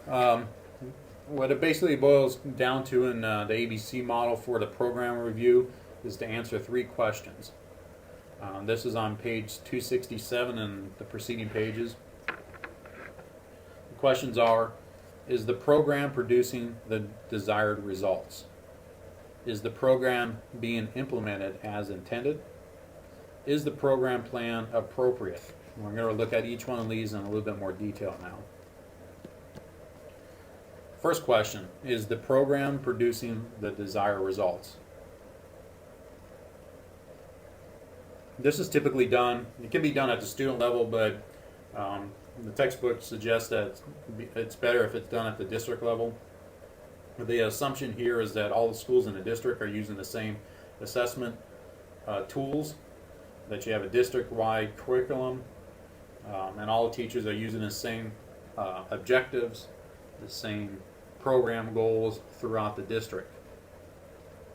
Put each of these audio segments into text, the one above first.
Um, what it basically boils down to in the ABC model for the program review is to answer three questions. This is on page 267 and the preceding pages. The questions are, is the program producing the desired results? Is the program being implemented as intended? Is the program plan appropriate? We're going to look at each one of these in a little bit more detail now. First question, is the program producing the desired results? This is typically done, it can be done at the student level, but the textbook suggests that it's better if it's done at the district level. The assumption here is that all the schools in the district are using the same assessment tools, that you have a district-wide curriculum, and all the teachers are using the same objectives, the same program goals throughout the district.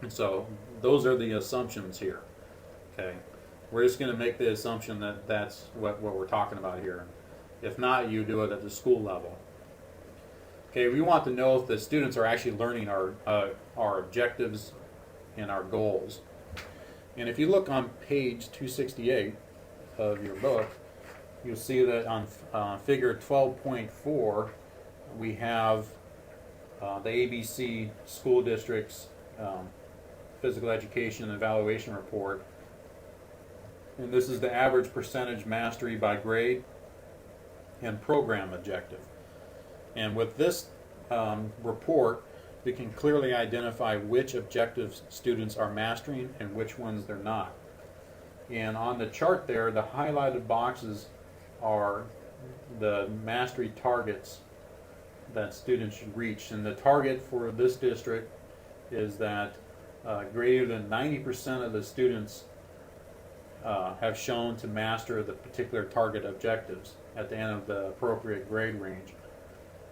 And so those are the assumptions here. Okay, we're just going to make the assumption that that's what we're talking about here. If not, you do it at the school level. Okay, we want to know if the students are actually learning our objectives and our goals. And if you look on page 268 of your book, you'll see that on figure 12.4, we have the ABC School District's Physical Education Evaluation Report. And this is the average percentage mastery by grade and program objective. And with this report, we can clearly identify which objectives students are mastering and which ones they're not. And on the chart there, the highlighted boxes are the mastery targets that students should reach. And the target for this district is that greater than 90% of the students have shown to master the particular target objectives at the end of the appropriate grade range.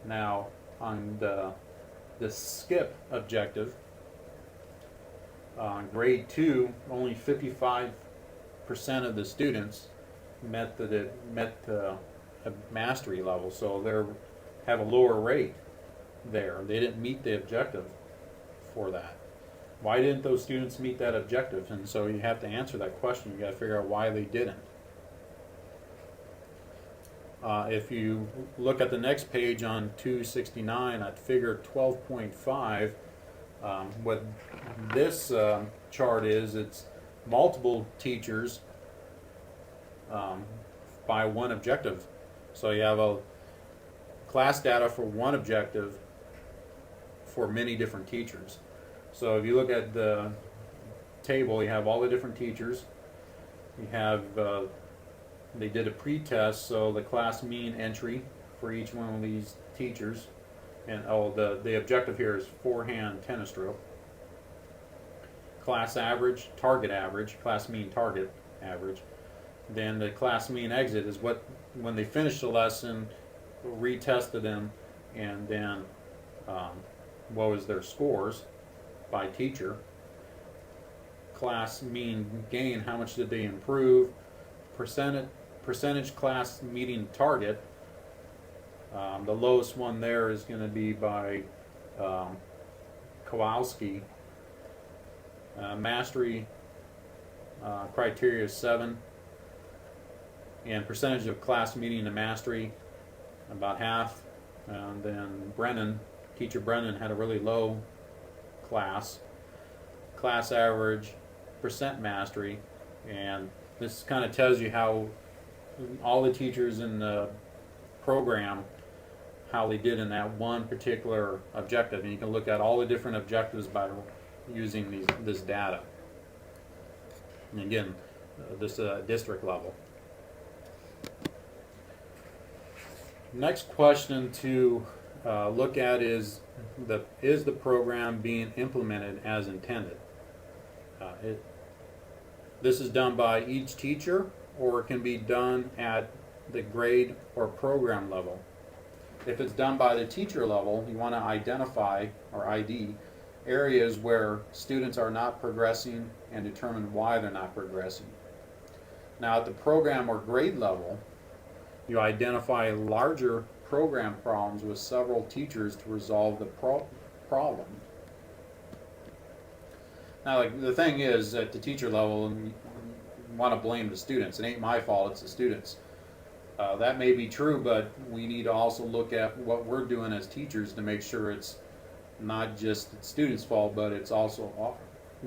Now, on the SCIP objective, grade 2, only 55% of the students met the mastery level, so they have a lower rate there. They didn't meet the objective for that. Why didn't those students meet that objective? And so you have to answer that question. You got to figure out why they didn't. If you look at the next page on 269 at figure 12.5, what this chart is, it's multiple teachers by one objective. So you have a class data for one objective for many different teachers. So if you look at the table, you have all the different teachers. You have they did a pre-test, so the class mean entry for each one of these teachers, and the objective here is forehand tennis stroke. Class average, target average, class mean target average. Then the class mean exit is what, when they finished the lesson, retested them, and then what was their scores by teacher. Class mean gain, how much did they improve? Percentage class meeting target. The lowest one there is going to be by Kowalski. Mastery criteria is 7, and percentage of class meeting to mastery about half. And then teacher Brennan had a really low class average, percent mastery, and this kind of tells you how all the teachers in the program, how they did in that one particular objective. And you can look at all the different objectives by using this data. And again, this district level. Next question to look at is the program being implemented as intended? This is done by each teacher, or it can be done at the grade or program level. If it's done by the teacher level, you want to identify or ID areas where students are not progressing and determine why they're not progressing. Now at the program or grade level, You identify larger program problems with several teachers to resolve the problem. Now, like, the thing is, at the teacher level, you want to blame the students. It ain't my fault, it's the students. That may be true, but we need to also look at what we're doing as teachers to make sure it's not just the students' fault, but it's also,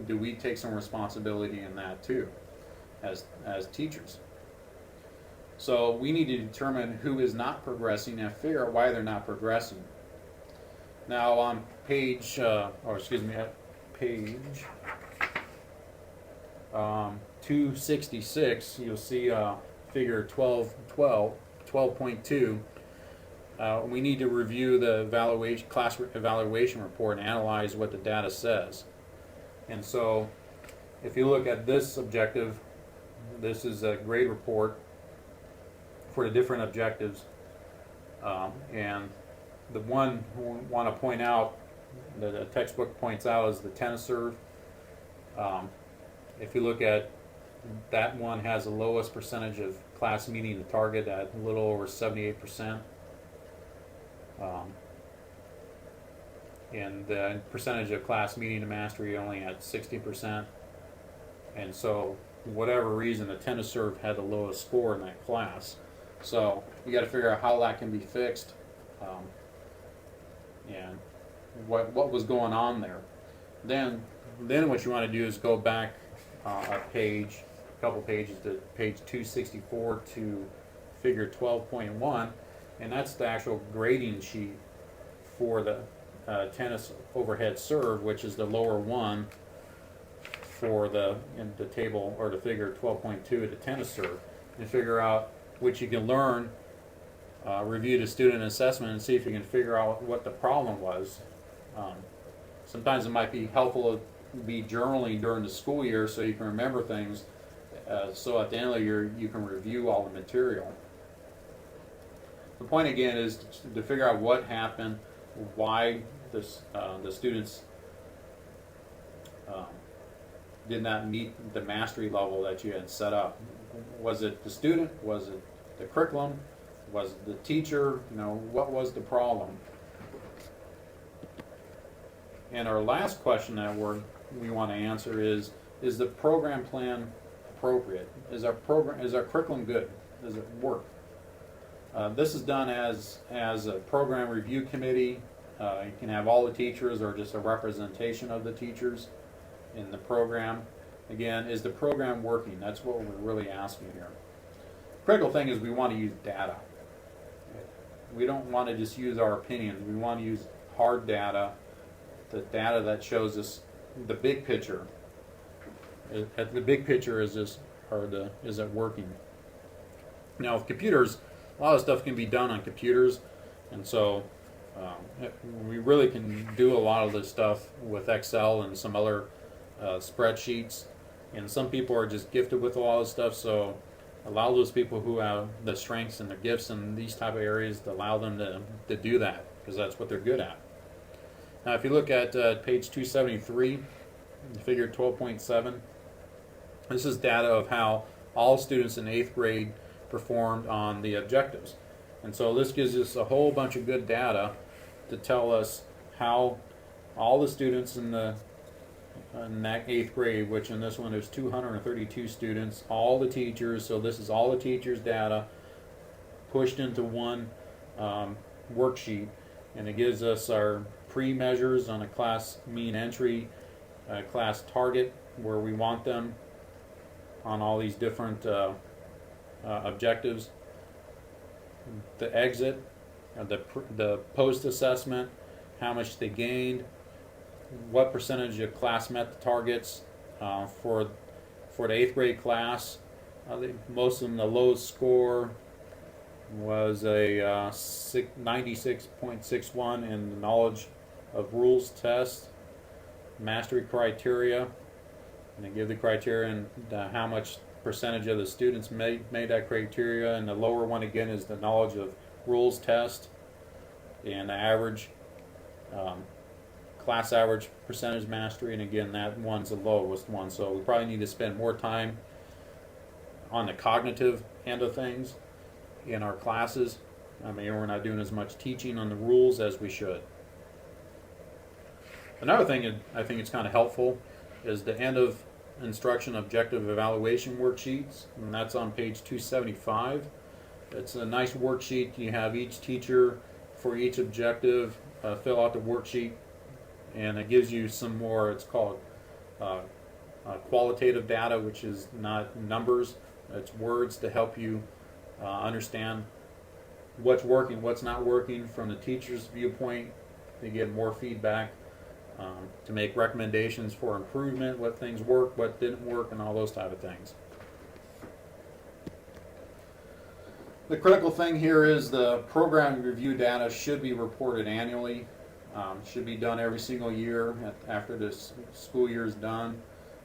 do we take some responsibility in that too, as teachers? So we need to determine who is not progressing and figure out why they're not progressing. Now on page 266, you'll see figure 12.2. We need to review the class evaluation report and analyze what the data says. And so if you look at this objective, this is a grade report for the different objectives, and the one we want to point out that the textbook points out is the tennis serve. If you look at that one, has the lowest percentage of class meeting the target at a little over 78%, and the percentage of class meeting the mastery only at 60%. And so, for whatever reason, the tennis serve had the lowest score in that class. So you got to figure out how that can be fixed, and what was going on there. Then what you want to do is go back a couple pages to page 264 to figure 12.1, and that's the actual grading sheet for the tennis overhead serve, which is the lower one for in the table or the figure 12.2 of the tennis serve, and figure out which you can learn, review the student assessment, and see if you can figure out what the problem was. Sometimes it might be helpful to be journaling during the school year so you can remember things, so at the end of the year you can review all the material. The point again is to figure out what happened, why the students did not meet the mastery level that you had set up. Was it the student? Was it the curriculum? Was it the teacher? What was the problem? And our last question that we want to answer is the program plan appropriate? Is our curriculum good? Does it work? This is done as a program review committee. You can have all the teachers or just a representation of the teachers in the program. Again, is the program working? That's what we're really asking here. Critical thing is we want to use data. We don't want to just use our opinions. We want to use hard data, the data that shows us the big picture. The big picture is is it working? Now with computers, a lot of stuff can be done on computers, and so we really can do a lot of this stuff with Excel and some other spreadsheets. And some people are just gifted with a lot of stuff, so allow those people who have the strengths and the gifts in these type of areas to allow them to do that, because that's what they're good at. Now if you look at page 273, figure 12.7, this is data of how all students in 8th grade performed on the objectives. And so this gives us a whole bunch of good data to tell us how all the students in that 8th grade, which in this one there's 232 students, all the teachers, so this is all the teachers' data pushed into one worksheet, and it gives us our pre-measures on a class mean entry, class target, where we want them on all these different objectives, the exit, the post-assessment, how much they gained, what percentage of class met the targets for the 8th grade class. Most of them, the lowest score was a 96.61 in the knowledge of rules test, mastery criteria, and they give the criteria and how much percentage of the students made that criteria, and the lower one again is the knowledge of rules test, and the average class average percentage mastery, and again that one's the lowest one. So we probably need to spend more time on the cognitive end of things, in our classes. I mean, we're not doing as much teaching on the rules as we should. Another thing I think it's kind of helpful is the end of instruction objective evaluation worksheets, and that's on page 275. It's a nice worksheet. You have each teacher for each objective fill out the worksheet, and it gives you some more, it's called qualitative data, which is not numbers, it's words to help you understand what's working, what's not working from the teacher's viewpoint, to get more feedback, to make recommendations for improvement, what things work, what didn't work, and all those type of things. The critical thing here is the program review data should be reported annually. Should be done every single year after this school year is done.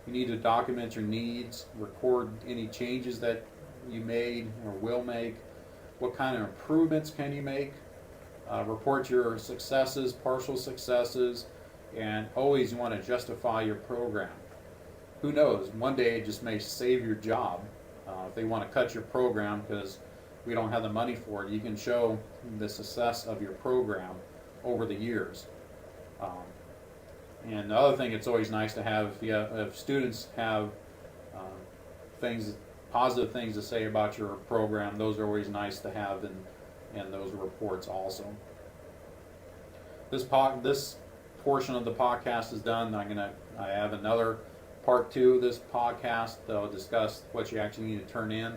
You need to document your needs, record any changes that you made or will make, what kind of improvements can you make, report your successes, partial successes, and always you want to justify your program. Who knows, one day it just may save your job. If they want to cut your program because we don't have the money for it, you can show the success of your program over the years. And the other thing, it's always nice to have, if students have positive things to say about your program, those are always nice to have in those reports also. This portion of the podcast is done. I have another part 2 of this podcast that will discuss what you actually need to turn in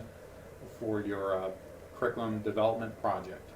for your curriculum development project.